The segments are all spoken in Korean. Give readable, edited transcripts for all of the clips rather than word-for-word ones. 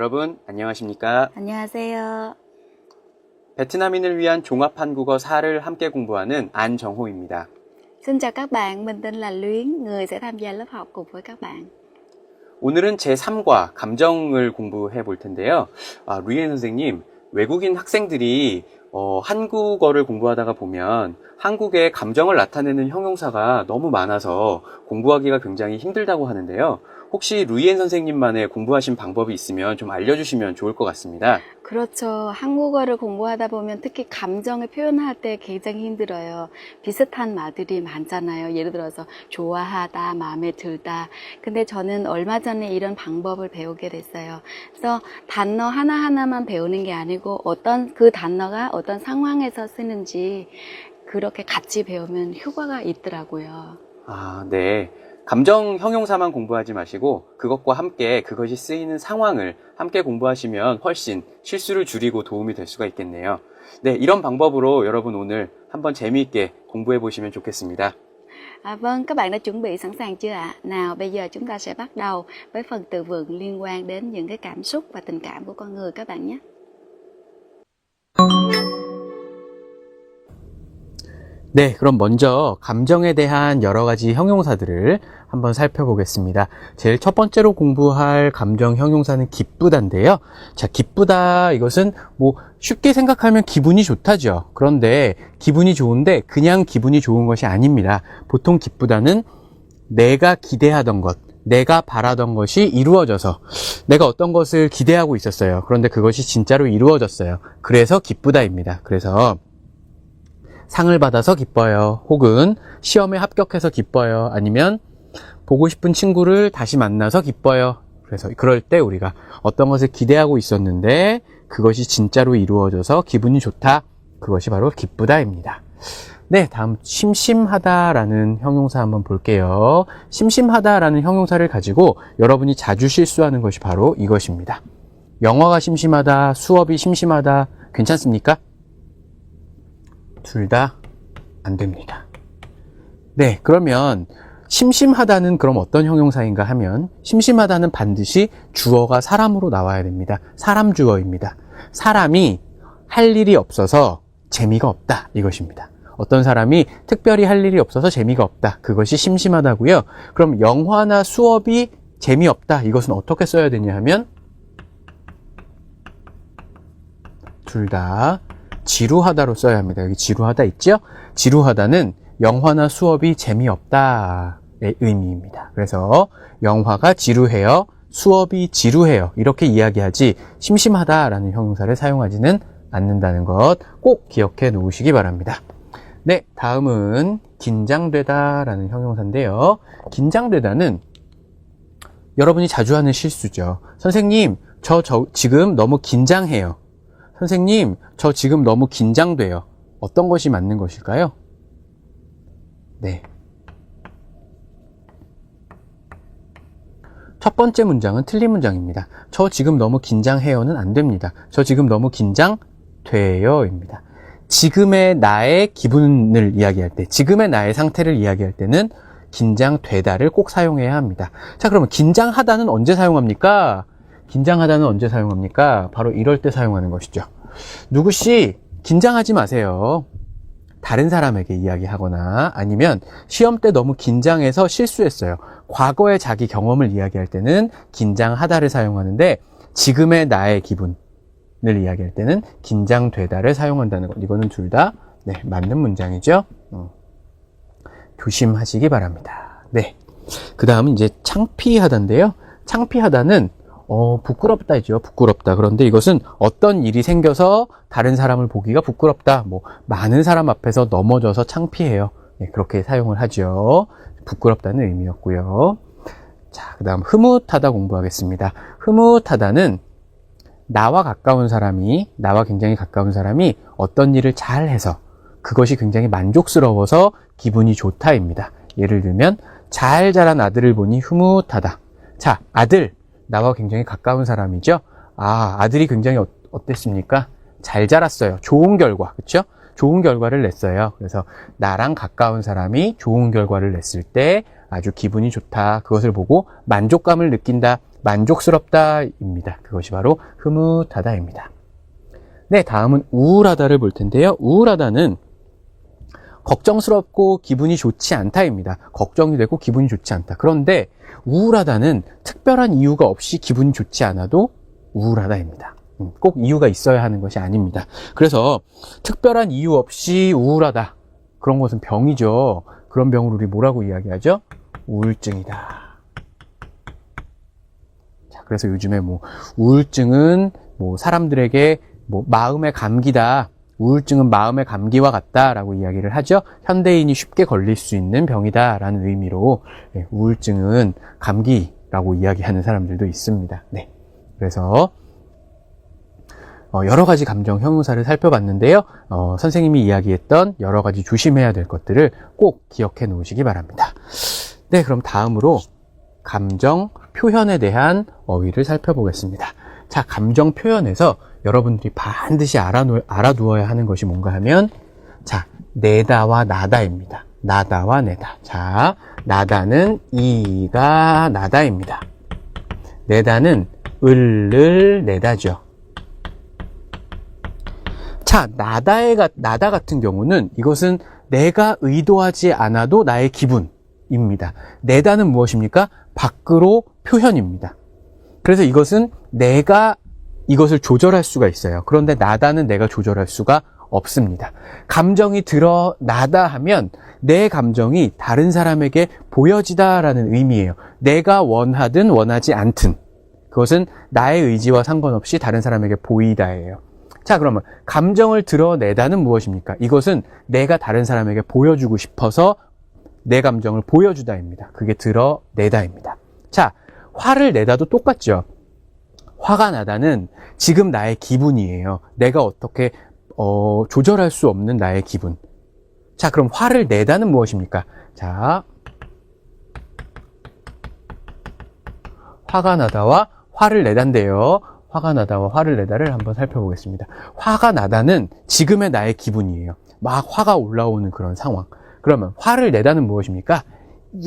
여러분 안녕하십니까? 안녕하세요. 베트남인을 위한 종합 한국어 4를 함께 공부하는 안정호입니다. Xin chào các bạn, mình tên là Luyến, người sẽ tham gia lớp học cùng với các bạn. 오늘은 제3과 감정을 공부해 볼 텐데요. 루이엔 선생님, 외국인 학생들이 한국어를 공부하다가 보면 한국의 감정을 나타내는 형용사가 너무 많아서 공부하기가 굉장히 힘들다고 하는데요. 혹시 루이엔 선생님만의 공부하신 방법이 있으면 좀 알려주시면 좋을 것 같습니다. 그렇죠. 한국어를 공부하다 보면 특히 감정을 표현할 때 굉장히 힘들어요. 비슷한 말들이 많잖아요. 예를 들어서 좋아하다, 마음에 들다. 근데 저는 얼마 전에 이런 방법을 배우게 됐어요. 그래서 단어 하나하나만 배우는 게 아니고 그 단어가 어떤 상황에서 쓰는지 그렇게 같이 배우면 효과가 있더라고요. 네. 감정 형용사만 공부하지 마시고 그것과 함께 그것이 쓰이는 상황을 함께 공부하시면 훨씬 실수를 줄이고 도움이 될 수가 있겠네요. 네, 이런 방법으로 여러분 오늘 한번 재미있게 공부해 보시면 좋겠습니다. Vâng, các bạn đã chuẩn bị sẵn sàng chưa ạ? Nào, bây giờ chúng ta sẽ bắt đầu với phần từ vựng liên quan đến những cái cảm xúc và tình cảm của con người các bạn nhé. 네, 그럼 먼저 감정에 대한 여러 가지 형용사들을 한번 살펴보겠습니다. 제일 첫 번째로 공부할 감정 형용사는 기쁘다인데요. 자, 기쁘다, 이것은 뭐 쉽게 생각하면 기분이 좋다죠. 그런데 기분이 좋은데 그냥 기분이 좋은 것이 아닙니다. 보통 기쁘다는 내가 기대하던 것, 내가 바라던 것이 이루어져서 내가 어떤 것을 기대하고 있었어요. 그런데 그것이 진짜로 이루어졌어요. 그래서 기쁘다입니다. 그래서 상을 받아서 기뻐요. 혹은 시험에 합격해서 기뻐요. 아니면 보고 싶은 친구를 다시 만나서 기뻐요. 그래서 그럴 때 우리가 어떤 것을 기대하고 있었는데 그것이 진짜로 이루어져서 기분이 좋다. 그것이 바로 기쁘다입니다. 네, 다음 심심하다라는 형용사 한번 볼게요. 심심하다라는 형용사를 가지고 여러분이 자주 실수하는 것이 바로 이것입니다. 영어가 심심하다, 수업이 심심하다, 괜찮습니까? 둘 다 안 됩니다. 네, 그러면 심심하다는 그럼 어떤 형용사인가 하면 심심하다는 반드시 주어가 사람으로 나와야 됩니다. 사람 주어입니다. 사람이 할 일이 없어서 재미가 없다, 이것입니다. 어떤 사람이 특별히 할 일이 없어서 재미가 없다, 그것이 심심하다고요. 그럼 영화나 수업이 재미없다, 이것은 어떻게 써야 되냐 하면 둘 다 지루하다로 써야 합니다. 여기 지루하다 있죠? 지루하다는 영화나 수업이 재미없다의 의미입니다. 그래서 영화가 지루해요, 수업이 지루해요, 이렇게 이야기하지 심심하다라는 형용사를 사용하지는 않는다는 것 꼭 기억해 놓으시기 바랍니다. 네, 다음은 긴장되다라는 형용사인데요. 긴장되다는 여러분이 자주 하는 실수죠. 선생님, 저 지금 너무 긴장해요. 선생님, 저 지금 너무 긴장돼요. 어떤 것이 맞는 것일까요? 네. 첫 번째 문장은 틀린 문장입니다. 저 지금 너무 긴장해요는 안 됩니다. 저 지금 너무 긴장돼요입니다. 지금의 나의 기분을 이야기할 때, 지금의 나의 상태를 이야기할 때는 긴장되다를 꼭 사용해야 합니다. 자, 그러면 긴장하다는 언제 사용합니까? 긴장하다는 언제 사용합니까? 바로 이럴 때 사용하는 것이죠. 누구씨 긴장하지 마세요. 다른 사람에게 이야기하거나 아니면 시험 때 너무 긴장해서 실수했어요. 과거의 자기 경험을 이야기할 때는 긴장하다를 사용하는데 지금의 나의 기분을 이야기할 때는 긴장되다를 사용한다는 것. 이거는 둘 다 맞는 문장이죠. 조심하시기 바랍니다. 네. 그 다음은 이제 창피하다인데요. 창피하다는 부끄럽다이죠. 부끄럽다. 그런데 이것은 어떤 일이 생겨서 다른 사람을 보기가 부끄럽다. 많은 사람 앞에서 넘어져서 창피해요. 네, 그렇게 사용을 하죠. 부끄럽다는 의미였고요. 자, 그 다음 흐뭇하다 공부하겠습니다. 흐뭇하다는 나와 굉장히 가까운 사람이 어떤 일을 잘 해서 그것이 굉장히 만족스러워서 기분이 좋다입니다. 예를 들면 잘 자란 아들을 보니 흐뭇하다. 자, 아들. 나와 굉장히 가까운 사람이죠. 아들이 굉장히 어땠습니까? 잘 자랐어요. 좋은 결과, 그렇죠? 좋은 결과를 냈어요. 그래서 나랑 가까운 사람이 좋은 결과를 냈을 때 아주 기분이 좋다. 그것을 보고 만족감을 느낀다. 만족스럽다입니다. 그것이 바로 흐뭇하다입니다. 네, 다음은 우울하다를 볼 텐데요. 우울하다는 걱정스럽고 기분이 좋지 않다입니다. 걱정이 되고 기분이 좋지 않다. 그런데 우울하다는 특별한 이유가 없이 기분이 좋지 않아도 우울하다입니다. 꼭 이유가 있어야 하는 것이 아닙니다. 그래서 특별한 이유 없이 우울하다. 그런 것은 병이죠. 그런 병을 우리 뭐라고 이야기하죠? 우울증이다. 자, 그래서 요즘에 우울증은 사람들에게 마음의 감기다. 우울증은 마음의 감기와 같다라고 이야기를 하죠. 현대인이 쉽게 걸릴 수 있는 병이다라는 의미로 우울증은 감기라고 이야기하는 사람들도 있습니다. 네. 그래서 여러 가지 감정 형용사를 살펴봤는데요. 선생님이 이야기했던 여러 가지 조심해야 될 것들을 꼭 기억해 놓으시기 바랍니다. 네, 그럼 다음으로 감정 표현에 대한 어휘를 살펴보겠습니다. 자, 감정 표현에서 여러분들이 반드시 알아두어야 하는 것이 뭔가 하면, 자, 내다와 나다입니다. 나다와 내다. 자, 나다는 이가 나다입니다. 내다는 을을 내다죠. 자, 나다 같은 경우는 이것은 내가 의도하지 않아도 나의 기분입니다. 내다는 무엇입니까? 밖으로 표현입니다. 그래서 이것은 내가 이것을 조절할 수가 있어요. 그런데 나다는 내가 조절할 수가 없습니다. 감정이 드러나다 하면 내 감정이 다른 사람에게 보여지다라는 의미예요. 내가 원하든 원하지 않든 그것은 나의 의지와 상관없이 다른 사람에게 보이다예요. 자, 그러면 감정을 드러내다는 무엇입니까? 이것은 내가 다른 사람에게 보여주고 싶어서 내 감정을 보여주다입니다. 그게 드러내다입니다. 자, 화를 내다도 똑같죠. 화가 나다는 지금 나의 기분이에요. 내가 어떻게 조절할 수 없는 나의 기분. 자, 그럼 화를 내다는 무엇입니까? 자, 화가 나다와 화를 내다인데요. 화가 나다와 화를 내다를 한번 살펴보겠습니다. 화가 나다는 지금의 나의 기분이에요. 막 화가 올라오는 그런 상황. 그러면 화를 내다는 무엇입니까?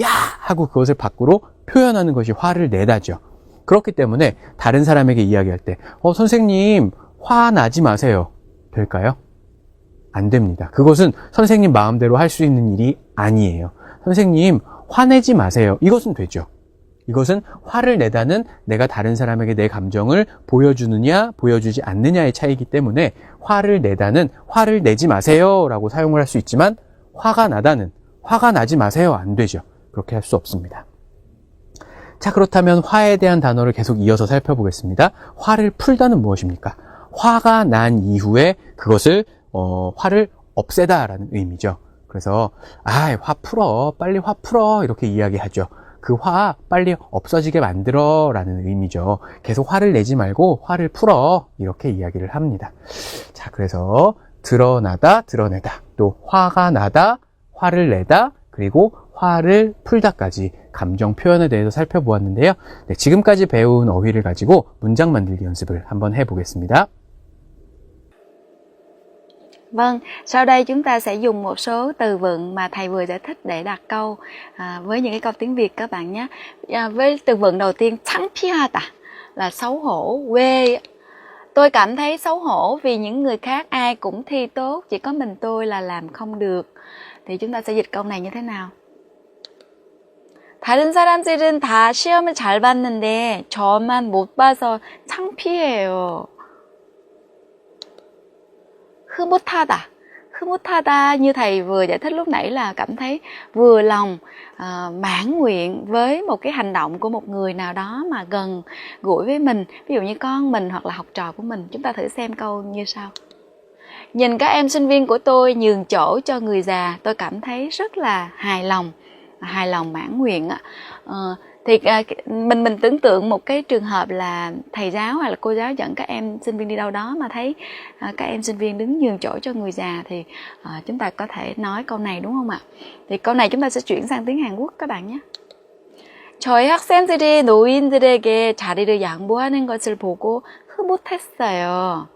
야! 하고 그것을 밖으로 표현하는 것이 화를 내다죠. 그렇기 때문에 다른 사람에게 이야기할 때 선생님 화나지 마세요. 될까요? 안 됩니다. 그것은 선생님 마음대로 할 수 있는 일이 아니에요. 선생님 화내지 마세요. 이것은 되죠. 이것은 화를 내다는 내가 다른 사람에게 내 감정을 보여주느냐 보여주지 않느냐의 차이이기 때문에 화를 내다는 화를 내지 마세요 라고 사용을 할 수 있지만 화가 나다는 화가 나지 마세요. 안 되죠. 그렇게 할 수 없습니다. 자, 그렇다면 화에 대한 단어를 계속 이어서 살펴보겠습니다. 화를 풀다는 무엇입니까? 화가 난 이후에 그것을 화를 없애다라는 의미죠. 그래서 화 풀어, 빨리 화 풀어 이렇게 이야기하죠. 그 화 빨리 없어지게 만들어 라는 의미죠. 계속 화를 내지 말고 화를 풀어 이렇게 이야기를 합니다. 자, 그래서 드러나다, 드러내다, 또 화가 나다, 화를 내다, 그리고 화를 풀다까지 감정 표현에 대해서 살펴보았는데요. 네, 지금까지 배운 어휘를 가지고 문장 만들기 연습을 한번 해보겠습니다. Vâng, sau đây chúng ta sẽ dùng một số từ vựng mà thầy vừa giải thích để đặt câu với những cái câu tiếng Việt các bạn nhé. Với từ vựng đầu tiên, 창피하다 là xấu hổ, quê. Tôi cảm thấy xấu hổ vì những người khác ai cũng thi tốt, chỉ có mình tôi là làm không được. Thì chúng ta sẽ dịch câu này như thế nào? 다른 사람들은 다 시험을 잘 봤는데 저만 못 봐서 창피해요. 흐뭇하다. 흐뭇하다 như thầy vừa giải thích lúc nãy là cảm thấy vừa lòng, mãn nguyện với một cái hành động của một người nào đó mà gần gũi với mình. Ví dụ như con mình hoặc là học trò của mình. Chúng ta thử xem câu như sau. Nhìn các em sinh viên của tôi nhường chỗ cho người già, tôi cảm thấy rất là hài lòng mãn nguyện. Thì mình tưởng tượng một cái trường hợp là thầy giáo hoặc là cô giáo dẫn các em sinh viên đi đâu đó mà thấy các em sinh viên đứng nhường chỗ cho người già thì chúng ta có thể nói câu này đúng không ạ? Thì câu này chúng ta sẽ chuyển sang tiếng Hàn Quốc các bạn nhé. 저희 학생들이 노인들에게 자리를 양보하는 것을 보고 흐뭇했어요.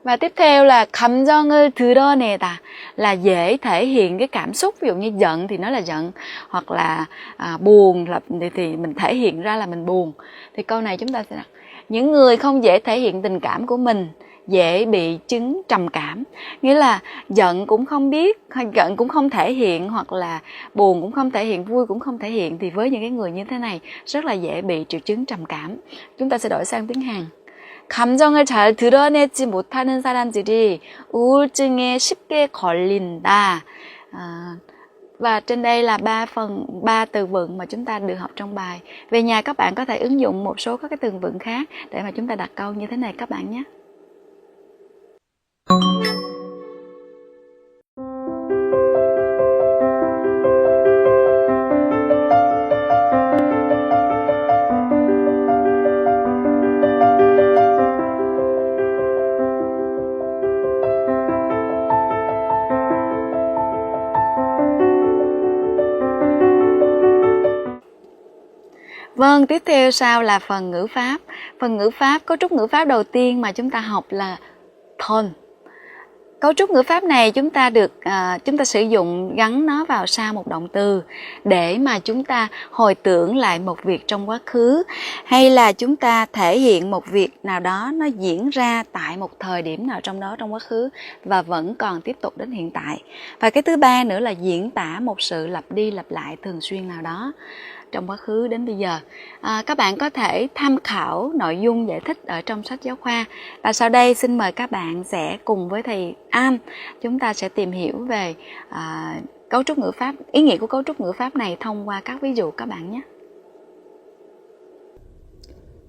Và tiếp theo là 감정을 드러내다, là dễ thể hiện cái cảm xúc. Ví dụ như giận thì nó là giận, hoặc là buồn thì mình thể hiện ra là mình buồn. Thì câu này chúng ta sẽ đặt những người không dễ thể hiện tình cảm của mình dễ bị chứng trầm cảm. Nghĩa là giận cũng không biết, giận cũng không thể hiện, hoặc là buồn cũng không thể hiện, vui cũng không thể hiện, thì với những cái người như thế này rất là dễ bị triệu chứng trầm cảm. Chúng ta sẽ đổi sang tiếng Hàn. 감정을 잘 드러내지 못하는 사람들이 우울증에 쉽게 걸린다. Và trên đây là 3 từ vựng mà chúng ta được học trong bài. Về nhà các bạn có thể ứng dụng một số các cái từ vựng khác để mà chúng ta đặt câu như thế này các bạn nhé. Vâng, tiếp theo sau là phần ngữ pháp. Phần ngữ pháp, cấu trúc ngữ pháp đầu tiên mà chúng ta học là ton. Cấu trúc ngữ pháp này chúng ta sử dụng gắn nó vào sau một động từ để mà chúng ta hồi tưởng lại một việc trong quá khứ, hay là chúng ta thể hiện một việc nào đó nó diễn ra tại một thời điểm nào trong đó trong quá khứ và vẫn còn tiếp tục đến hiện tại. Và cái thứ ba nữa là diễn tả một sự lặp đi lặp lại thường xuyên nào đó trong quá khứ đến bây giờ. Các bạn có thể tham khảo nội dung giải thích ở trong sách giáo khoa. Và sau đây xin mời các bạn sẽ cùng với thầy An, chúng ta sẽ tìm hiểu về cấu trúc ngữ pháp, ý nghĩa của cấu trúc ngữ pháp này thông qua các ví dụ các bạn nhé.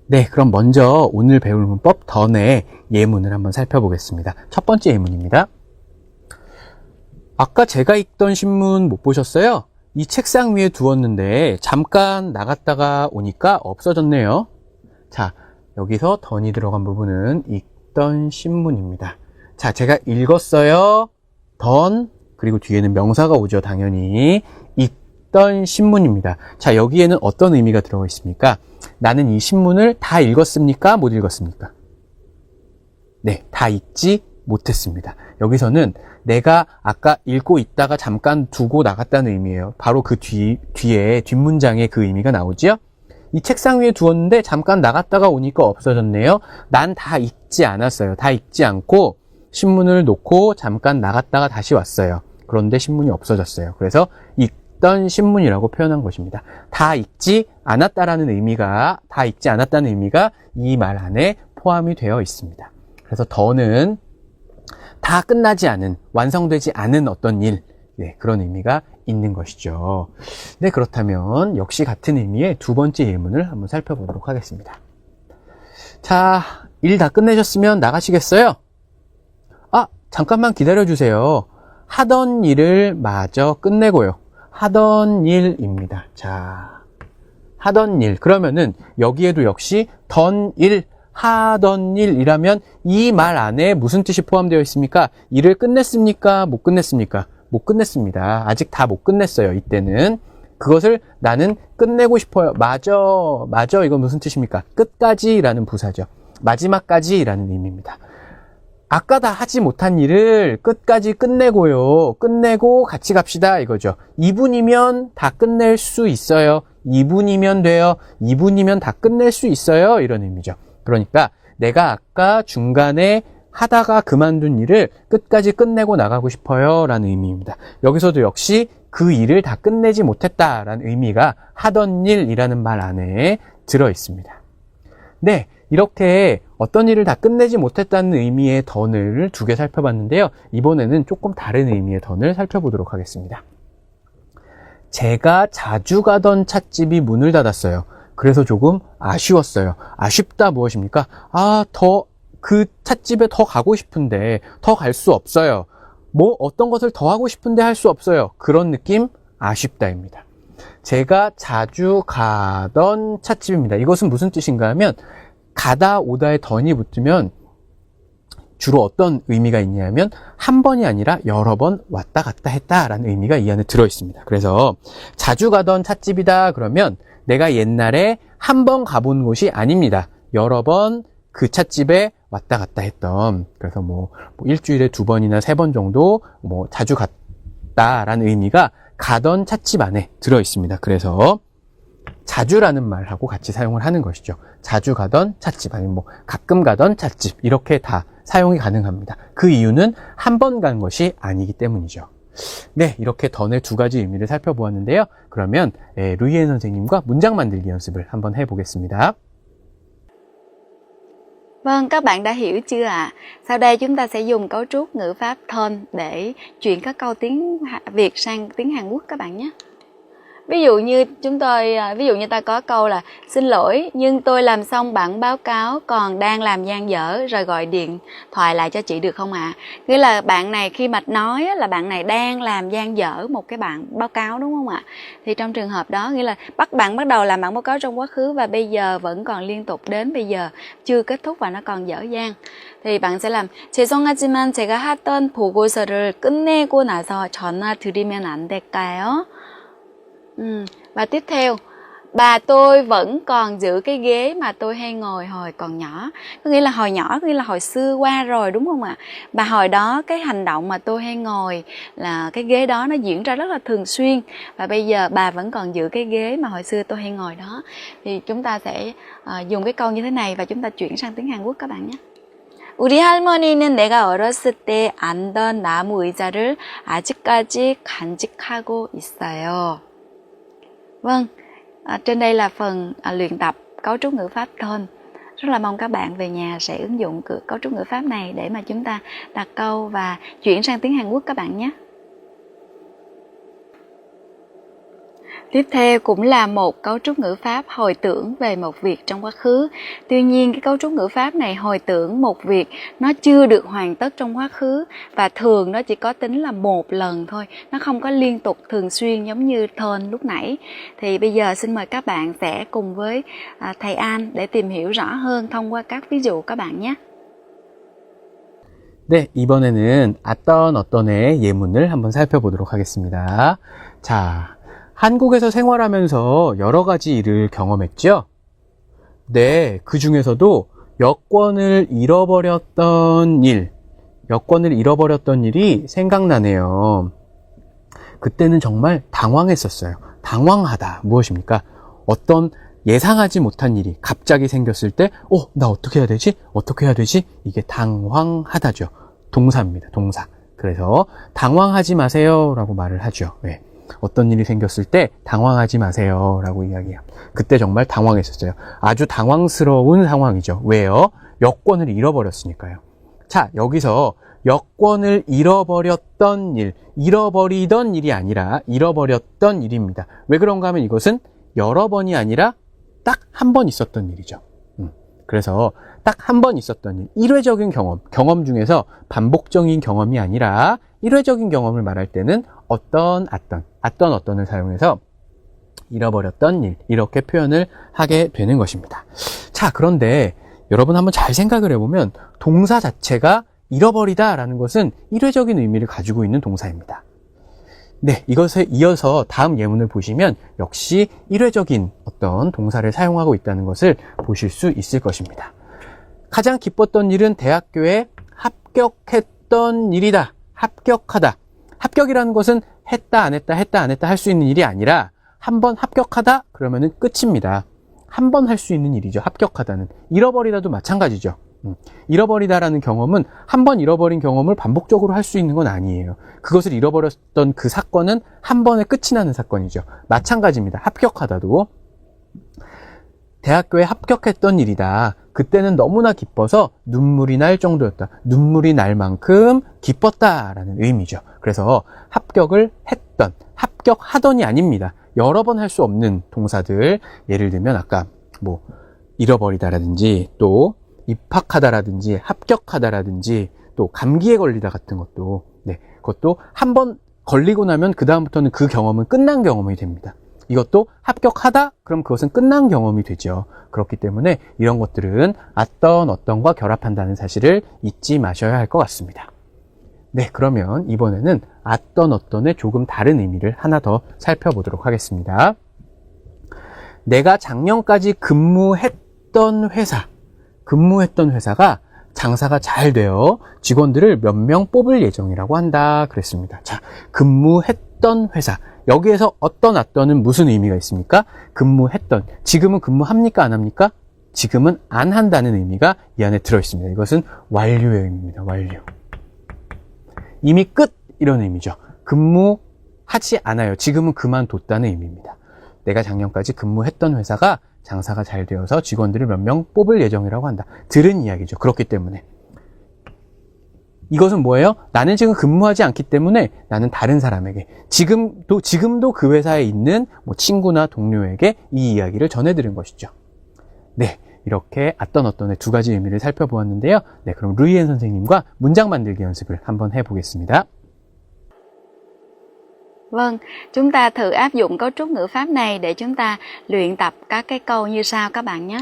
네, 그럼 먼저 오늘 배울 문법 던의 예문을 한번 살펴보겠습니다. 첫 번째 예문입니다. 아까 제가 읽던 신문 못 보셨어요? 이 책상 위에 두었는데 잠깐 나갔다가 오니까 없어졌네요. 자, 여기서 던이 들어간 부분은 읽던 신문입니다. 자, 제가 읽었어요. 던, 그리고 뒤에는 명사가 오죠, 당연히. 읽던 신문입니다. 자, 여기에는 어떤 의미가 들어가 있습니까? 나는 이 신문을 다 읽었습니까? 못 읽었습니까? 네, 다 읽지 못했습니다. 여기서는 내가 아까 읽고 있다가 잠깐 두고 나갔다는 의미예요. 바로 그 뒤에 뒷문장에 그 의미가 나오죠. 이 책상 위에 두었는데 잠깐 나갔다가 오니까 없어졌네요. 난 다 읽지 않았어요. 다 읽지 않고 신문을 놓고 잠깐 나갔다가 다시 왔어요. 그런데 신문이 없어졌어요. 그래서 읽던 신문이라고 표현한 것입니다. 다 읽지 않았다는 의미가 이 말 안에 포함이 되어 있습니다. 그래서 더는 다 끝나지 않은, 완성되지 않은 어떤 일, 네, 그런 의미가 있는 것이죠. 네, 그렇다면 역시 같은 의미의 두 번째 예문을 한번 살펴보도록 하겠습니다. 자, 일 다 끝내셨으면 나가시겠어요? 아, 잠깐만 기다려주세요. 하던 일을 마저 끝내고요. 하던 일입니다. 자, 하던 일. 그러면은 여기에도 역시 던 일, 하던 일이라면 이 말 안에 무슨 뜻이 포함되어 있습니까? 일을 끝냈습니까? 못 끝냈습니까? 못 끝냈습니다. 아직 다 못 끝냈어요. 이때는 그것을 나는 끝내고 싶어요. 맞아 이건 무슨 뜻입니까? 끝까지라는 부사죠. 마지막까지라는 의미입니다. 아까 다 하지 못한 일을 끝까지 끝내고요. 끝내고 같이 갑시다 이거죠. 2분이면 다 끝낼 수 있어요. 2분이면 돼요. 2분이면 다 끝낼 수 있어요. 이런 의미죠. 그러니까 내가 아까 중간에 하다가 그만둔 일을 끝까지 끝내고 나가고 싶어요 라는 의미입니다. 여기서도 역시 그 일을 다 끝내지 못했다라는 의미가 하던 일이라는 말 안에 들어 있습니다. 네, 이렇게 어떤 일을 다 끝내지 못했다는 의미의 던을 두 개 살펴봤는데요. 이번에는 조금 다른 의미의 던을 살펴보도록 하겠습니다. 제가 자주 가던 찻집이 문을 닫았어요. 그래서 조금 아쉬웠어요. 아쉽다 무엇입니까? 그 찻집에 더 가고 싶은데 더 갈 수 없어요. 뭐 어떤 것을 더 하고 싶은데 할 수 없어요. 그런 느낌 아쉽다입니다. 제가 자주 가던 찻집입니다. 이것은 무슨 뜻인가 하면 가다 오다에 던이 붙으면 주로 어떤 의미가 있냐면 한 번이 아니라 여러 번 왔다 갔다 했다라는 의미가 이 안에 들어 있습니다. 그래서 자주 가던 찻집이다 그러면 내가 옛날에 한 번 가본 곳이 아닙니다. 여러 번 그 찻집에 왔다 갔다 했던, 그래서 뭐 일주일에 2번이나 3번 정도 자주 갔다라는 의미가 가던 찻집 안에 들어 있습니다. 그래서 자주라는 말하고 같이 사용을 하는 것이죠. 자주 가던 찻집, 아니면 가끔 가던 찻집, 이렇게 다 사용이 가능합니다. 그 이유는 한 번 간 것이 아니기 때문이죠. 네, 이렇게 던의 2가지 의미를 살펴보았는데요. 그러면 루이엔 선생님과 문장 만들기 연습을 한번 해보겠습니다. Vâng, các bạn đã hiểu chưa ạ? Sau đây chúng ta sẽ dùng cấu trúc ngữ pháp thân để chuyển các câu tiếng Việt sang tiếng Hàn Quốc các bạn nhé. Ví dụ như ta có câu là xin lỗi nhưng tôi làm xong bản báo cáo còn đang làm dang dở rồi gọi điện thoại lại cho chị được không ạ? Nghĩa là bạn này khi mà nói là bạn này đang làm dang dở một cái bản báo cáo đúng không ạ? Thì trong trường hợp đó nghĩa là bạn bắt đầu làm bản báo cáo trong quá khứ và bây giờ vẫn còn liên tục đến bây giờ chưa kết thúc và nó còn dở dang. thì bạn sẽ làm 죄송하지만 제가 하던 보고서를 끝내고 나서 전화 드리면 안 될까요? Và tiếp theo, bà tôi vẫn còn giữ cái ghế mà tôi hay ngồi hồi còn nhỏ. Có nghĩa là hồi nhỏ, có nghĩa là hồi xưa qua rồi đúng không ạ? Và hồi đó cái hành động mà tôi hay ngồi là cái ghế đó nó diễn ra rất là thường xuyên. Và bây giờ bà vẫn còn giữ cái ghế mà hồi xưa tôi hay ngồi đó. Thì chúng ta sẽ dùng cái câu như thế này và chúng ta chuyển sang tiếng Hàn Quốc các bạn nhé. 우리 할머니는 내가 어렸을 때 앉던 나무 의자를 아직까지 간직하고 있어요. Vâng, trên đây là phần luyện tập cấu trúc ngữ pháp thân. Rất là mong các bạn về nhà sẽ ứng dụng cấu trúc ngữ pháp này để mà chúng ta đặt câu và chuyển sang tiếng Hàn Quốc các bạn nhé. Tiếp theo cũng là một cấu trúc ngữ pháp hồi tưởng về một việc trong quá khứ. Tuy nhiên cái cấu trúc ngữ pháp này hồi tưởng một việc nó chưa được hoàn tất trong quá khứ và thường nó chỉ có tính là một lần thôi. Nó không có liên tục thường xuyên giống như turn lúc nãy. Thì bây giờ xin mời các bạn sẽ cùng với thầy An để tìm hiểu rõ hơn thông qua các ví dụ các bạn nhé. 네, 이번에는 어떤의 예문을 한번 살펴보도록 하겠습니다. 자, 한국에서 생활하면서 여러 가지 일을 경험했죠? 네, 그 중에서도 여권을 잃어버렸던 일이 생각나네요. 그때는 정말 당황했었어요. 당황하다. 무엇입니까? 어떤 예상하지 못한 일이 갑자기 생겼을 때, 나 어떻게 해야 되지? 어떻게 해야 되지? 이게 당황하다죠. 동사입니다. 동사. 그래서 당황하지 마세요 라고 말을 하죠. 네. 어떤 일이 생겼을 때 당황하지 마세요 라고 이야기해요. 그때 정말 당황했었어요. 아주 당황스러운 상황이죠. 왜요? 여권을 잃어버렸으니까요. 자, 여기서 여권을 잃어버렸던 일, 잃어버리던 일이 아니라 잃어버렸던 일입니다. 왜 그런가 하면 이것은 여러 번이 아니라 딱 한 번 있었던 일이죠. 그래서 딱 한 번 있었던 일, 일회적인 경험 중에서 반복적인 경험이 아니라 일회적인 경험을 말할 때는 어떤을 사용해서 잃어버렸던 일, 이렇게 표현을 하게 되는 것입니다. 자, 그런데 여러분 한번 잘 생각을 해보면 동사 자체가 잃어버리다 라는 것은 일회적인 의미를 가지고 있는 동사입니다. 네, 이것에 이어서 다음 예문을 보시면 역시 일회적인 어떤 동사를 사용하고 있다는 것을 보실 수 있을 것입니다. 가장 기뻤던 일은 대학교에 합격했던 일이다. 합격하다. 합격이라는 것은 했다 안 했다 할 수 있는 일이 아니라 한번 합격하다 그러면은 끝입니다. 한 번 할 수 있는 일이죠. 합격하다는. 잃어버리다도 마찬가지죠. 잃어버리다라는 경험은 한 번 잃어버린 경험을 반복적으로 할 수 있는 건 아니에요. 그것을 잃어버렸던 그 사건은 한 번에 끝이 나는 사건이죠. 마찬가지입니다. 합격하다도 대학교에 합격했던 일이다. 그때는 너무나 기뻐서 눈물이 날 정도였다. 눈물이 날 만큼 기뻤다라는 의미죠. 그래서 합격을 했던, 합격하던이 아닙니다. 여러 번 할 수 없는 동사들, 예를 들면 아까 잃어버리다라든지 또 입학하다라든지 합격하다라든지 또 감기에 걸리다 같은 것도 그것도 한 번 걸리고 나면 그 다음부터는 그 경험은 끝난 경험이 됩니다. 이것도 합격하다? 그럼 그것은 끝난 경험이 되죠. 그렇기 때문에 이런 것들은 어떤과 결합한다는 사실을 잊지 마셔야 할 것 같습니다. 네, 그러면 이번에는 어떤의 조금 다른 의미를 하나 더 살펴보도록 하겠습니다. 내가 작년까지 근무했던 회사. 근무했던 회사가 장사가 잘 되어 직원들을 몇 명 뽑을 예정이라고 한다 그랬습니다. 자, 근무했던 회사. 여기에서 어떤 무슨 의미가 있습니까? 근무했던. 지금은 근무합니까? 안 합니까? 지금은 안 한다는 의미가 이 안에 들어있습니다. 이것은 완료의 의미입니다. 완료. 이미 끝 이런 의미죠. 근무하지 않아요. 지금은 그만뒀다는 의미입니다. 내가 작년까지 근무했던 회사가 장사가 잘 되어서 직원들을 몇 명 뽑을 예정이라고 한다. 들은 이야기죠. 그렇기 때문에. 이것은 뭐예요? 나는 지금 근무하지 않기 때문에 나는 다른 사람에게 지금도 그 회사에 있는 뭐 친구나 동료에게 이 이야기를 전해드린 것이죠. 네, 이렇게 어떤의 두 가지 의미를 살펴보았는데요. 네, 그럼 루이엔 선생님과 문장 만들기 연습을 한번 해보겠습니다. Vâng, chúng ta thử áp dụng cấu trúc ngữ pháp này để chúng ta luyện tập các cái câu như sau các bạn nhé.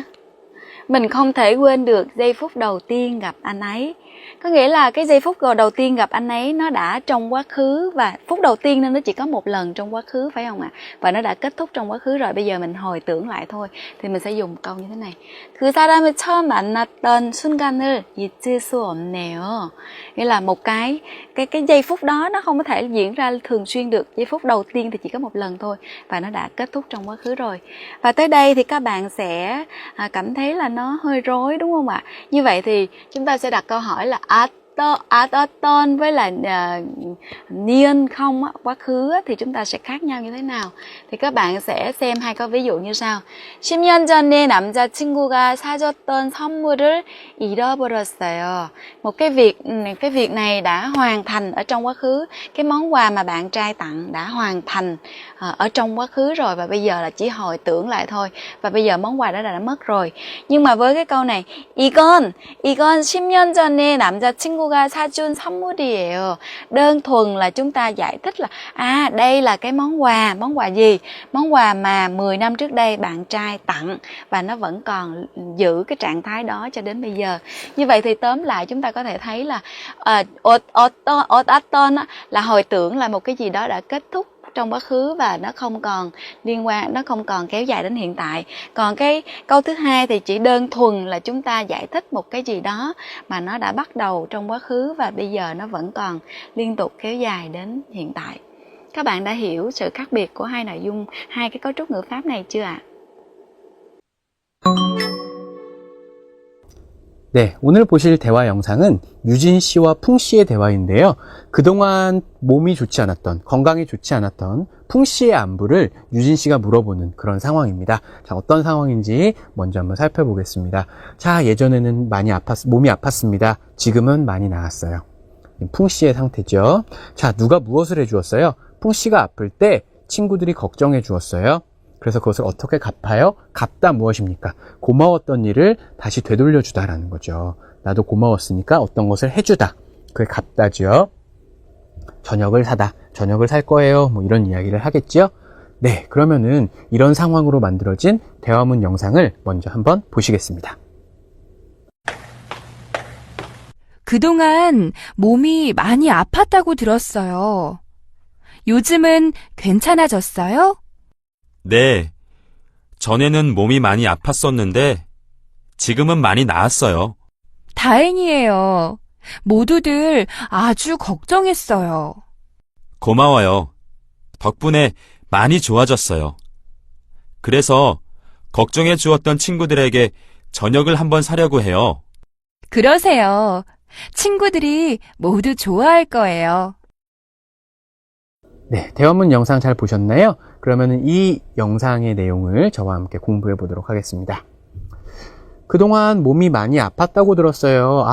Mình không thể quên được giây phút đầu tiên gặp anh ấy. Có nghĩa là cái giây phút đầu tiên gặp anh ấy nó đã trong quá khứ, và phút đầu tiên nên nó chỉ có một lần trong quá khứ, phải không ạ? Và nó đã kết thúc trong quá khứ rồi, bây giờ mình hồi tưởng lại thôi. Thì mình sẽ dùng câu như thế này. 그 사람을 처음 만났던 순간을 잊을 수 없네요. Nghĩa là một cái giây phút đó nó không có thể diễn ra thường xuyên được. Giây phút đầu tiên thì chỉ có một lần thôi, và nó đã kết thúc trong quá khứ rồi. Và tới đây thì các bạn sẽ cảm thấy là nó hơi rối, đúng không ạ? Như vậy thì chúng ta sẽ đặt câu hỏi là 어떤 với là niên không á, quá khứ á, thì chúng ta sẽ khác nhau như thế nào? Thì các bạn sẽ xem hai câu ví dụ như sau. 10년 전에 남자친구가 사줬던 선물을 잃어버렸어요. Một cái việc này đã hoàn thành ở trong quá khứ. Cái món quà mà bạn trai tặng đã hoàn thành ở trong quá khứ rồi, và bây giờ là chỉ hồi tưởng lại thôi. Và bây giờ món quà đó đã mất rồi. Nhưng mà với cái câu này, 이건 10년 전에 남자친구가 사준 선물이에요. Đơn thuần là chúng ta giải thích là đây là cái món quà gì? Món quà mà 10 năm trước đây bạn trai tặng, và nó vẫn còn giữ cái trạng thái đó cho đến bây giờ. Như vậy thì tóm lại chúng ta có thể thấy là 어떤 là hồi tưởng là một cái gì đó đã kết thúc trong quá khứ và nó không còn liên quan, nó không còn kéo dài đến hiện tại. Còn cái câu thứ hai thì chỉ đơn thuần là chúng ta giải thích một cái gì đó mà nó đã bắt đầu trong quá khứ và bây giờ nó vẫn còn liên tục kéo dài đến hiện tại. Các bạn đã hiểu sự khác biệt của hai nội dung, hai cái cấu trúc ngữ pháp này chưa ạ? 네, 오늘 보실 대화 영상은 유진 씨와 풍 씨의 대화인데요. 그동안 몸이 좋지 않았던, 건강이 좋지 않았던 풍 씨의 안부를 유진 씨가 물어보는 그런 상황입니다. 자, 어떤 상황인지 먼저 한번 살펴보겠습니다. 자, 예전에는 몸이 아팠습니다. 지금은 많이 나았어요. 풍 씨의 상태죠. 자, 누가 무엇을 해주었어요? 풍 씨가 아플 때 친구들이 걱정해 주었어요. 그래서 그것을 어떻게 갚아요? 갚다 무엇입니까? 고마웠던 일을 다시 되돌려주다라는 거죠. 나도 고마웠으니까 어떤 것을 해주다. 그게 갚다죠. 저녁을 사다. 저녁을 살 거예요. 뭐 이런 이야기를 하겠죠. 네, 그러면은 이런 상황으로 만들어진 대화문 영상을 먼저 한번 보시겠습니다. 그동안 몸이 많이 아팠다고 들었어요. 요즘은 괜찮아졌어요? 네, 전에는 몸이 많이 아팠었는데 지금은 많이 나았어요. 다행이에요. 모두들 아주 걱정했어요. 고마워요. 덕분에 많이 좋아졌어요. 그래서 걱정해 주었던 친구들에게 저녁을 한번 사려고 해요. 그러세요. 친구들이 모두 좋아할 거예요. 네, 대화문 영상 잘 보셨나요? 그러면 이 영상의 내용을 저와 함께 공부해 보도록 하겠습니다. 그동안 몸이 많이 아팠다고 들었어요.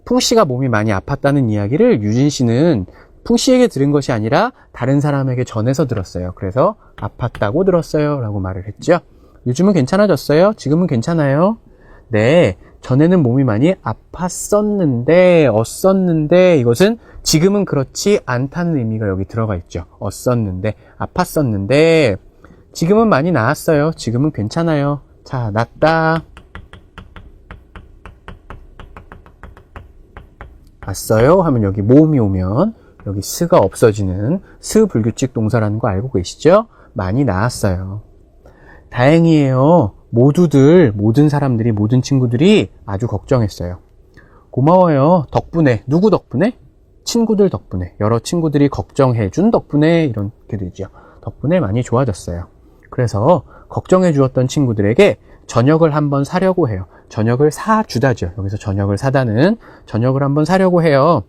풍씨가 몸이 많이 아팠다는 이야기를 유진 씨는 풍씨에게 들은 것이 아니라 다른 사람에게 전해서 들었어요. 그래서 아팠다고 들었어요 라고 말을 했죠. 요즘은 괜찮아졌어요? 지금은 괜찮아요? 네, 전에는 몸이 많이 아팠었는데, 이것은 지금은 그렇지 않다는 의미가 여기 들어가 있죠. 아팠었는데, 지금은 많이 나았어요. 지금은 괜찮아요. 자, 낫다. 왔어요 하면 여기 모음이 오면 여기 스가 없어지는 스 불규칙 동사라는 거 알고 계시죠? 많이 나았어요. 다행이에요. 모든 사람들이, 모든 친구들이 아주 걱정했어요. 고마워요. 덕분에. 누구 덕분에? 친구들 덕분에. 여러 친구들이 걱정해준 덕분에 이렇게 되죠. 덕분에 많이 좋아졌어요. 그래서 걱정해 주었던 친구들에게 저녁을 한번 사려고 해요. 저녁을 사주다죠. 여기서 저녁을 사다는 저녁을 한번 사려고 해요.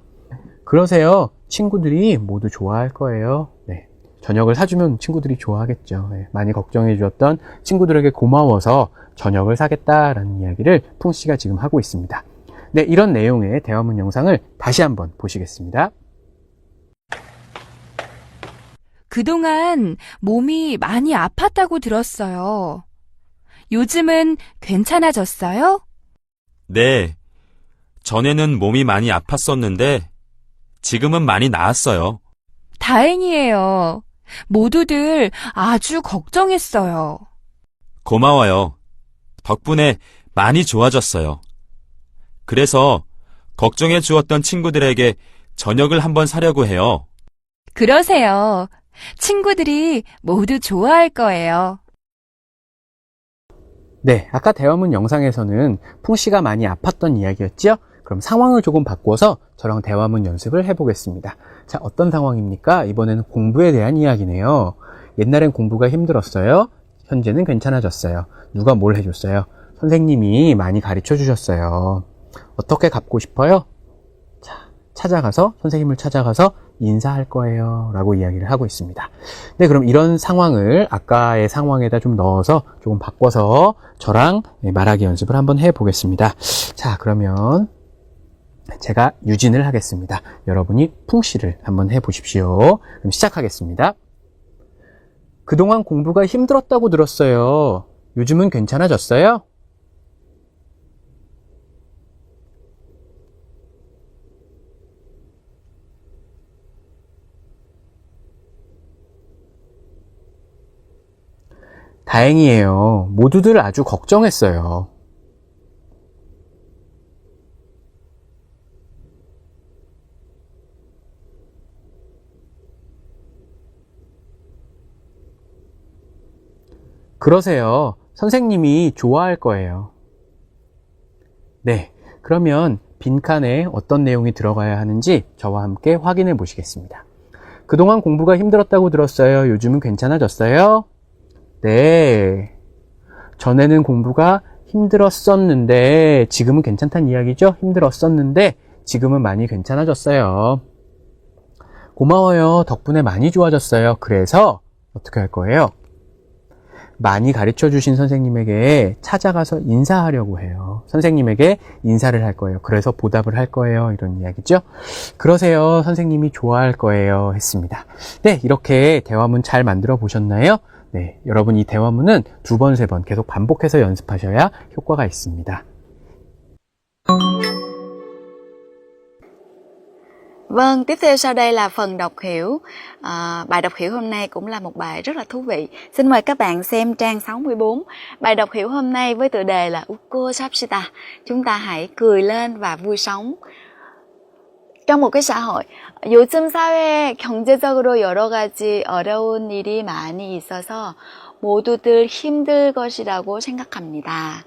그러세요. 친구들이 모두 좋아할 거예요. 네. 저녁을 사주면 친구들이 좋아하겠죠. 네. 많이 걱정해 주었던 친구들에게 고마워서 저녁을 사겠다라는 이야기를 풍씨가 지금 하고 있습니다. 네, 이런 내용의 대화문 영상을 다시 한번 보시겠습니다. 그동안 몸이 많이 아팠다고 들었어요. 요즘은 괜찮아졌어요? 네. 전에는 몸이 많이 아팠었는데 지금은 많이 나았어요. 다행이에요. 모두들 아주 걱정했어요. 고마워요. 덕분에 많이 좋아졌어요. 그래서 걱정해 주었던 친구들에게 저녁을 한번 사려고 해요. 그러세요. 친구들이 모두 좋아할 거예요. 네, 아까 대화문 영상에서는 풍씨가 많이 아팠던 이야기였죠? 그럼 상황을 조금 바꿔서 저랑 대화문 연습을 해보겠습니다. 자, 어떤 상황입니까? 이번에는 공부에 대한 이야기네요. 옛날엔 공부가 힘들었어요. 현재는 괜찮아졌어요. 누가 뭘 해줬어요? 선생님이 많이 가르쳐 주셨어요. 어떻게 갚고 싶어요? 자, 선생님을 찾아가서 인사할 거예요. 라고 이야기를 하고 있습니다. 네, 그럼 이런 상황을 아까의 상황에다 좀 넣어서 조금 바꿔서 저랑 말하기 연습을 한번 해보겠습니다. 자, 그러면 제가 유진을 하겠습니다. 여러분이 풍씨를 한번 해보십시오. 그럼 시작하겠습니다. 그동안 공부가 힘들었다고 들었어요. 요즘은 괜찮아졌어요? 다행이에요. 모두들 아주 걱정했어요. 그러세요. 선생님이 좋아할 거예요. 네, 그러면 빈칸에 어떤 내용이 들어가야 하는지 저와 함께 확인해 보시겠습니다. 그동안 공부가 힘들었다고 들었어요. 요즘은 괜찮아졌어요? 네. 전에는 공부가 힘들었었는데 지금은 괜찮다는 이야기죠? 힘들었었는데 지금은 많이 괜찮아졌어요. 고마워요. 덕분에 많이 좋아졌어요. 그래서 어떻게 할 거예요? 많이 가르쳐 주신 선생님에게 찾아가서 인사하려고 해요. 선생님에게 인사를 할 거예요. 그래서 보답을 할 거예요. 이런 이야기죠. 그러세요. 선생님이 좋아할 거예요. 했습니다. 네, 이렇게 대화문 잘 만들어 보셨나요? 네, 여러분 이 대화문은 2번, 3번 계속 반복해서 연습하셔야 효과가 있습니다. Vâng, tiếp theo sau đây là phần đọc hiểu. Bài đọc hiểu hôm nay cũng là một bài rất là thú vị. Xin mời các bạn xem trang 64. Bài đọc hiểu hôm nay với tựa đề là 웃고 삽시다. Chúng ta hãy cười lên và vui sống. trong một cái xã hội, 요즘 사회에 경제적으로 여러 가지 어려운 일이 많이 있어서 모두들 힘들 것이라고 생각합니다.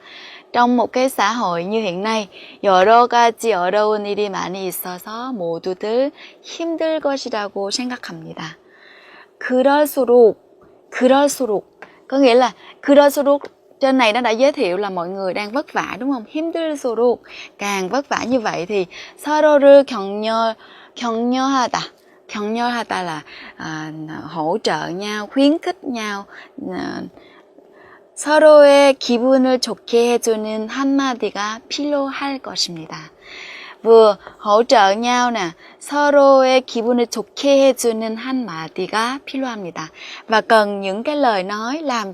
Trong một cái xã hội như hiện nay, 여러 가지 어려운 일이 많이 있어서 모두들 힘들 것이라고 생각합니다. 그럴수록, có nghĩa là 그럴수록 trên này nó đã giới thiệu là mọi người đang vất vả, đúng không? 힘들수록, càng vất vả như vậy thì 서로를 격려하다. 격려하다 là hỗ trợ nhau, khuyến khích nhau. 서로의 기분을 좋게 해주는 한마디가 필요할 것입니다. Vừa hỗ trợ nhau nè, 서로의 기분을 좋게 해주는 한마디가 필요합니다. Và cần những cái lời nói làm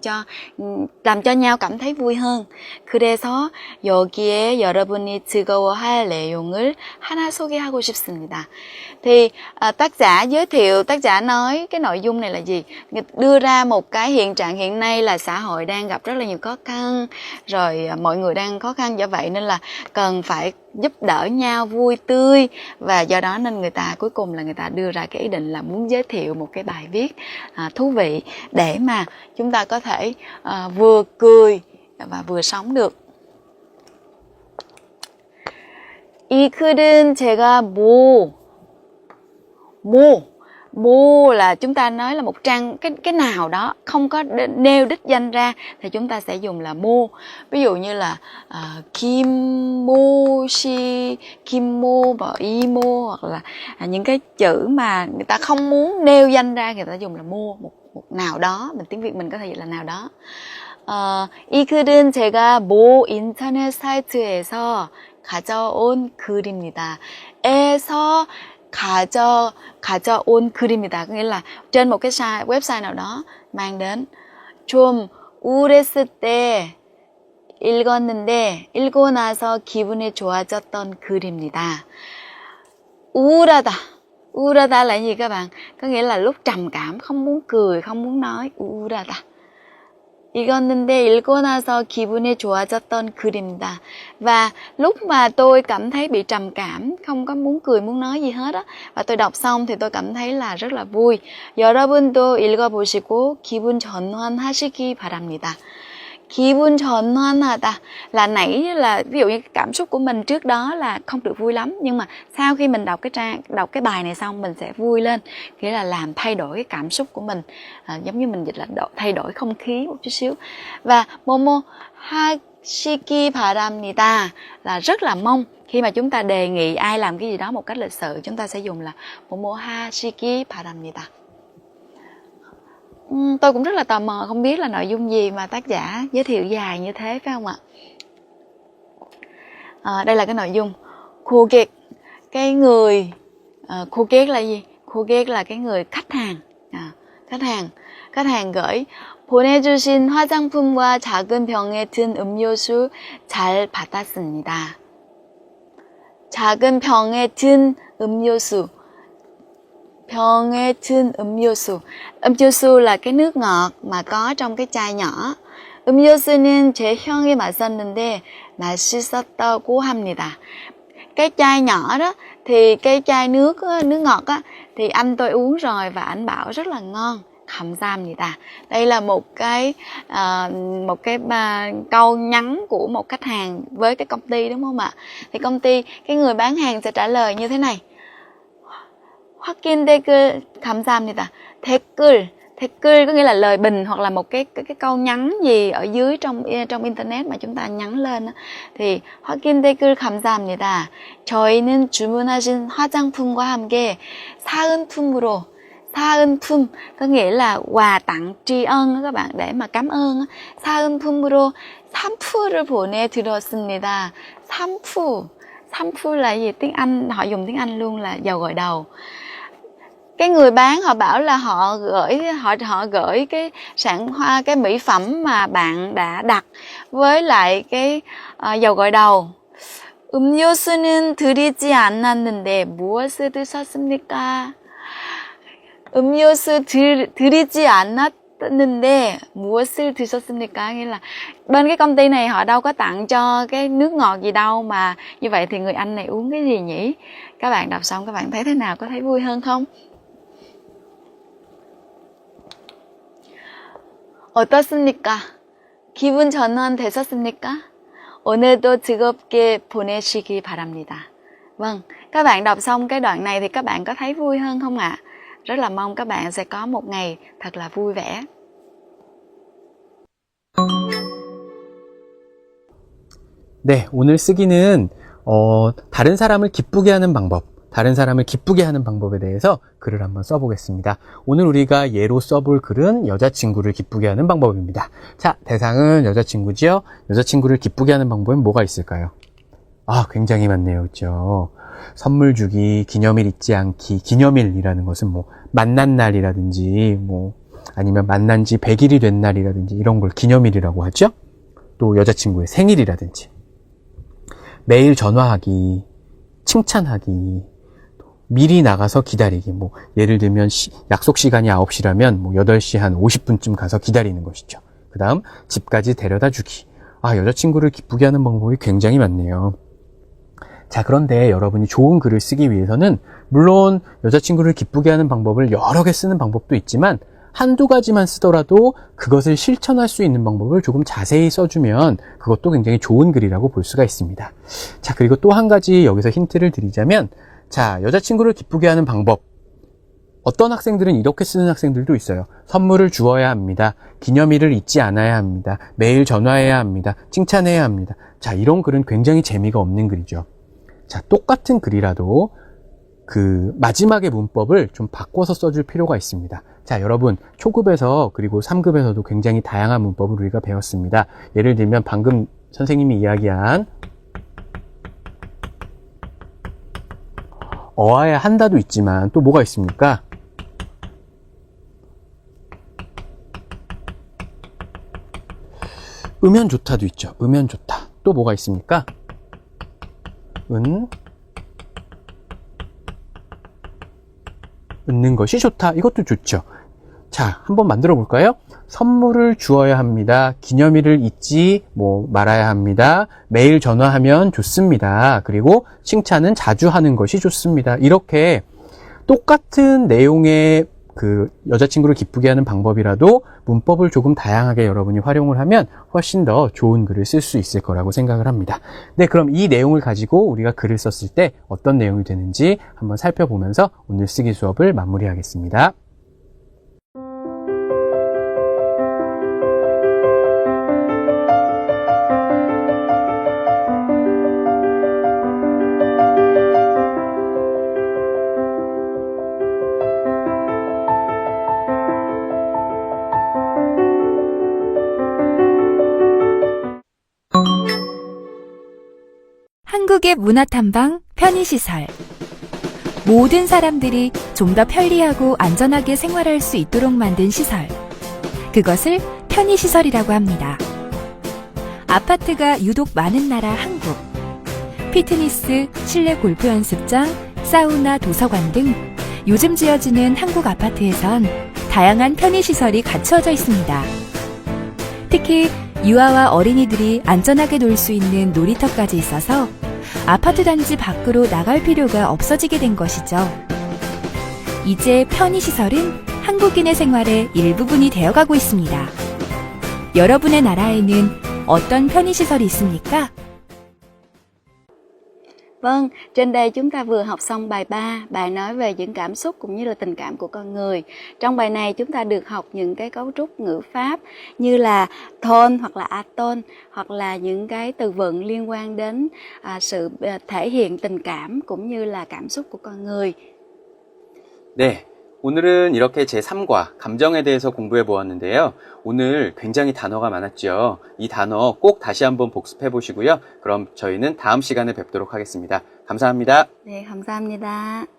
cho nhau cảm thấy vui hơn. 그래서 여기에 여러분이 즐거워할 내용을 하나 소개하고 싶습니다. Thì tác giả nói cái nội dung này là gì? Đưa ra một cái hiện trạng hiện nay là xã hội đang gặp rất là nhiều khó khăn, rồi mọi người đang khó khăn, do vậy nên là cần phải giúp đỡ nhau, vui tươi, và do đó nên cuối cùng là người ta đưa ra cái ý định là muốn giới thiệu một cái bài viết thú vị để mà chúng ta có thể vừa cười và vừa sống được. 이 글은 제가 mô là chúng ta nói là một trang cái nào đó không có nêu đích danh ra thì chúng ta sẽ dùng là mô. Ví dụ như là kim mô si, kim mô và y mô, hoặc là những cái chữ mà người ta không muốn nêu danh ra người ta dùng là mô, một nào đó, mình tiếng Việt mình có thể dịch là nào đó. 이 글은 제가 모 인터넷 사이트에서 가져온 글입니다. 에서 가져온 글입니다. Có nghĩa là trên một cái website nào đó mang đến. 좀 우울했을 때 읽었는데 읽고 나서 기분이 좋아졌던 글입니다. 우울하다 là gì các bạn? Có nghĩa là lúc trầm cảm, không muốn cười, không muốn nói. 우울하다. 읽었는데 읽고 나서 기분이 좋아졌던 글입니다. Và lúc mà tôi cảm thấy bị trầm cảm, không có muốn cười, muốn nói gì hết á, và tôi đọc xong thì tôi cảm thấy là rất là vui. 여러분도 읽어보시고 기분 전환하시기 바랍니다. 기분 전환하다 là nãy là ví dụ như cảm xúc của mình trước đó là không được vui lắm, nhưng mà sau khi mình đọc cái bài này xong mình sẽ vui lên, nghĩa là làm thay đổi cái cảm xúc của mình, giống như mình dịch là thay đổi không khí một chút xíu. Và momo hashiki baramnida là rất là mong. Khi mà chúng ta đề nghị ai làm cái gì đó một cách lịch sự, chúng ta sẽ dùng là momo hashiki baramnida. Tôi cũng rất là tò mò không biết là nội dung gì mà tác giả giới thiệu dài như thế, phải không ạ? Đây là cái nội dung. 고객, cái người, 고객 là gì? 고객 là cái người khách hàng. khách hàng gửi 보내주신 화장품과 작은 병에 든 음료수 잘 받았습니다. 작은 병에 든 음료수. 병에 든 음료수. 음료수 là cái nước ngọt mà có trong cái chai nhỏ. 음료수는 제 형이 마셨는데 맛있었다고 합니다. Cái chai nhỏ đó thì cái chai nước ngọt á thì anh tôi uống rồi và anh bảo rất là ngon. 감사합니다. Đây là một cái câu nhắn của một khách hàng với cái công ty, đúng không ạ? Thì cái người bán hàng sẽ trả lời như thế này. 확인 댓글 감사합니다. 댓글 có nghĩa là lời bình hoặc là một cái câu nhắn gì ở dưới trong internet mà chúng ta nhắn lên đó. Thì 확인 댓글 감사합니다. 저희는 주문하신 화장품과 함께 사은품으로, 사은품 có nghĩa là quà tặng tri ân đó các bạn, để mà cảm ơn. 사은품으로 산푸를 보내드렸습니다. 산푸 là gì? Tiếng Anh, họ dùng tiếng Anh luôn là dầu gội đầu. Cái người bán họ bảo là họ gửi cái cái mỹ phẩm mà bạn đã đặt với lại cái dầu gội đầu. 음료수는 드리지 않았는데 무엇을 드셨습니까? 음료수 드리지 않았는데 무엇을 드셨습니까? Nghĩa là bên cái công ty này họ đâu có tặng cho cái nước ngọt gì đâu, mà như vậy thì người anh này uống cái gì nhỉ? Các bạn đọc xong các bạn thấy thế nào? Có thấy vui hơn không? 어떻습니까? 기분 전환 되셨습니까? 오늘도 즐겁게 보내시기 바랍니다. Vâng, các bạn đọc xong cái đoạn này thì các bạn có thấy vui hơn không ạ? Rất là mong các bạn sẽ có một ngày thật là vui vẻ. 네, 오늘 쓰기는 다른 사람을 기쁘게 하는 방법, 다른 사람을 기쁘게 하는 방법에 대해서 글을 한번 써보겠습니다. 오늘 우리가 예로 써볼 글은 여자친구를 기쁘게 하는 방법입니다. 자, 대상은 여자친구지요? 여자친구를 기쁘게 하는 방법은 뭐가 있을까요? 굉장히 많네요. 그렇죠? 선물 주기, 기념일 잊지 않기. 기념일이라는 것은 뭐 만난 날이라든지 뭐 아니면 만난 지 100일이 된 날이라든지 이런 걸 기념일이라고 하죠. 또 여자친구의 생일이라든지 매일 전화하기, 칭찬하기, 미리 나가서 기다리기. 뭐 예를 들면 약속 시간이 9시라면 뭐 8시 한 50분쯤 가서 기다리는 것이죠. 그 다음 집까지 데려다 주기. 여자친구를 기쁘게 하는 방법이 굉장히 많네요. 자, 그런데 여러분이 좋은 글을 쓰기 위해서는 물론 여자친구를 기쁘게 하는 방법을 여러 개 쓰는 방법도 있지만 한두 가지만 쓰더라도 그것을 실천할 수 있는 방법을 조금 자세히 써주면 그것도 굉장히 좋은 글이라고 볼 수가 있습니다. 자, 그리고 또 한 가지 여기서 힌트를 드리자면, 자, 여자친구를 기쁘게 하는 방법. 어떤 학생들은 이렇게 쓰는 학생들도 있어요. 선물을 주어야 합니다. 기념일을 잊지 않아야 합니다. 매일 전화해야 합니다. 칭찬해야 합니다. 자, 이런 글은 굉장히 재미가 없는 글이죠. 자, 똑같은 글이라도 그 마지막의 문법을 좀 바꿔서 써줄 필요가 있습니다. 자, 여러분, 초급에서 그리고 3급에서도 굉장히 다양한 문법을 우리가 배웠습니다. 예를 들면 방금 선생님이 이야기한 어와야 한다도 있지만 또 뭐가 있습니까? 으면 좋다도 있죠. 으면 좋다. 또 뭐가 있습니까? 웃는 것이 좋다. 이것도 좋죠. 자, 한번 만들어 볼까요? 선물을 주어야 합니다. 기념일을 잊지 말아야 합니다. 매일 전화하면 좋습니다. 그리고 칭찬은 자주 하는 것이 좋습니다. 이렇게 똑같은 내용의 그 여자친구를 기쁘게 하는 방법이라도 문법을 조금 다양하게 여러분이 활용을 하면 훨씬 더 좋은 글을 쓸 수 있을 거라고 생각을 합니다. 네, 그럼 이 내용을 가지고 우리가 글을 썼을 때 어떤 내용이 되는지 한번 살펴보면서 오늘 쓰기 수업을 마무리하겠습니다. 한국의 문화탐방 편의시설. 모든 사람들이 좀 더 편리하고 안전하게 생활할 수 있도록 만든 시설. 그것을 편의시설이라고 합니다. 아파트가 유독 많은 나라 한국. 피트니스, 실내 골프 연습장, 사우나, 도서관 등 요즘 지어지는 한국 아파트에선 다양한 편의시설이 갖추어져 있습니다. 특히 유아와 어린이들이 안전하게 놀 수 있는 놀이터까지 있어서 아파트 단지 밖으로 나갈 필요가 없어지게 된 것이죠. 이제 편의시설은 한국인의 생활의 일부분이 되어가고 있습니다. 여러분의 나라에는 어떤 편의시설이 있습니까? Vâng, trên đây chúng ta vừa học xong bài 3, bài nói về những cảm xúc cũng như là tình cảm của con người. Trong bài này chúng ta được học những cái cấu trúc ngữ pháp như là tone hoặc là atone, hoặc là những cái từ vựng liên quan đến sự thể hiện tình cảm cũng như là cảm xúc của con người. 네, 오늘은 이렇게 제3과 감정에 대해서 공부해 보았는데요. 오늘 굉장히 단어가 많았죠. 이 단어 꼭 다시 한번 복습해 보시고요. 그럼 저희는 다음 시간에 뵙도록 하겠습니다. 감사합니다. 네, 감사합니다.